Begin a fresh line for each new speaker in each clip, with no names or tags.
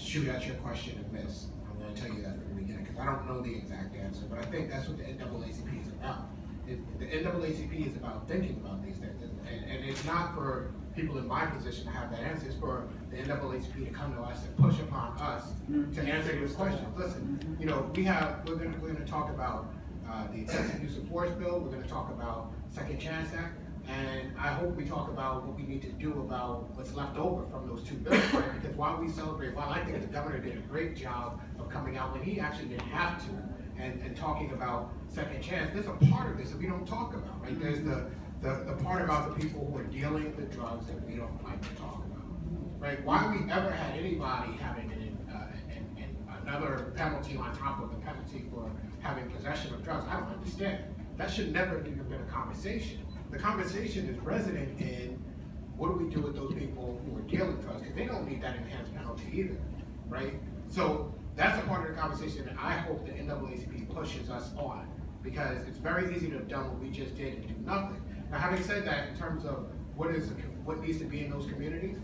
shoot at your question and miss. I'm going to tell you that from the beginning because I don't know the exact answer, but I think that's what the NAACP is about. The NAACP is about thinking about these things, and it's not for people in my position to have that answer. It's for the NAACP to come to us and push upon us to answer these questions. Listen, you know, we're going to talk about the excessive use of force bill. We're going to talk about Second Chance Act. And I hope we talk about what we need to do about what's left over from those two bills, right? Because while we celebrate, while I think the governor did a great job of coming out when he actually didn't have to, and talking about second chance, there's a part of this that we don't talk about, right? There's the part about the people who are dealing with drugs that we don't like to talk about, right? Why we ever had anybody having another penalty on top of the penalty for having possession of drugs, I don't understand. That should never have even been a conversation. The conversation is resident in what do we do with those people who are dealing drugs, because they don't need that enhanced penalty either, right? So that's a part of the conversation that I hope the NAACP pushes us on, because it's very easy to have done what we just did and do nothing. Now, having said that, in terms of what needs to be in those communities,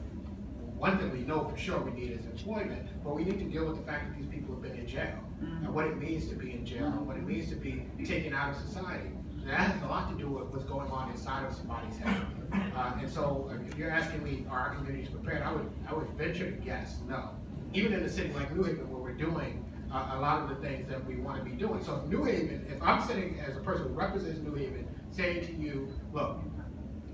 one thing we know for sure we need is employment, but we need to deal with the fact that these people have been in jail, and what it means to be in jail, and what it means to be taken out of society. And that has a lot to do with what's going on inside of somebody's head. And so if you're asking me, are our communities prepared, I would venture to guess no. Even in a city like New Haven, where we're doing a lot of the things that we want to be doing. So if New Haven, if I'm sitting as a person who represents New Haven, saying to you, look,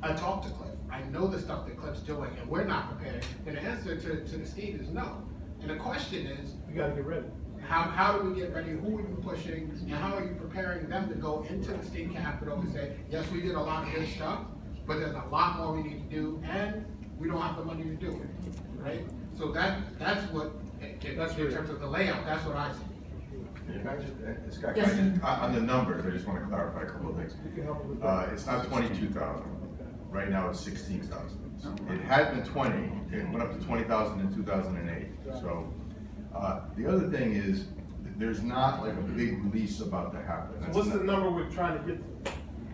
I talked to Cliff, I know the stuff that Cliff's doing, and we're not prepared, then the answer to the state is no. And the question is,
you gotta get ready.
How do we get ready? Who are you pushing? And how are you preparing them to go into the state capitol and say, yes, we did a lot of good stuff, but there's a lot more we need to do, and we don't have the money to do it, right? So that's what, in terms of the layout, that's what I see.
Scott,
Yes.
on the numbers, I just want to clarify a couple of things. It's not 22,000. Right now it's 16,000. It had been 20. It went up to 20,000 in 2008. So the other thing is, there's not like a big release about to happen.
So what's the number we're trying to get to?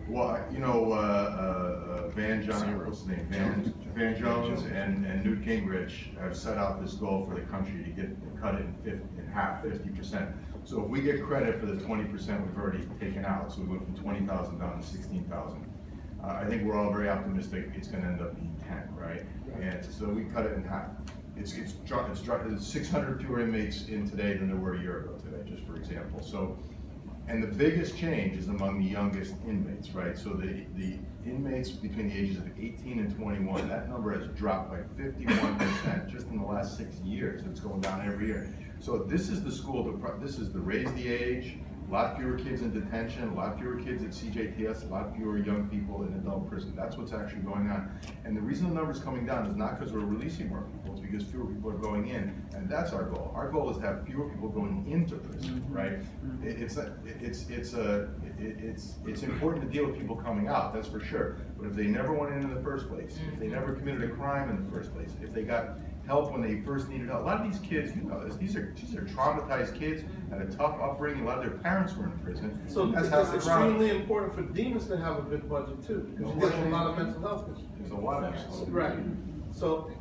Well, you know, Van Jones, what's his name? Van Jones and Newt Gingrich have set out this goal for the country to cut it in half, 50%. So if we get credit for the 20% we've already taken out, so we went from 20,000 down to 16,000. I think we're all very optimistic it's going to end up being 10, right? And so we cut it in half. It's 600 fewer inmates in today than there were a year ago today, just for example. So, and the biggest change is among the youngest inmates, right? So the inmates between the ages of 18 and 21, that number has dropped by 51% just in the last 6 years. It's going down every year. So this is the school, this is the raise the age, a lot fewer kids in detention, a lot fewer kids at CJTS, a lot fewer young people in adult prison. That's what's actually going on. And the reason the number's coming down is not because we're releasing more people, it's because fewer people are going in, and that's our goal. Our goal is to have fewer people going into prison, right? It's important to deal with people coming out, that's for sure. But if they never went in the first place, if they never committed a crime in the first place, if they got help when they first needed help. A lot of these kids, you know this, these are traumatized kids, had a tough upbringing, a lot of their parents were in prison.
So
that's
it's extremely important for demons to have a good budget too, because you have a lot of mental health issues.
There's a lot of issues.
Right. So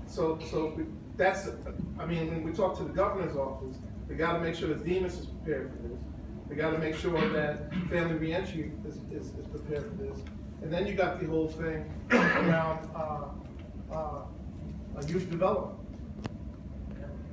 that's, I mean, when we talk to the governor's office, they gotta make sure that Demas is prepared for this. They gotta make sure that family reentry is prepared for this. And then you got the whole thing around youth development.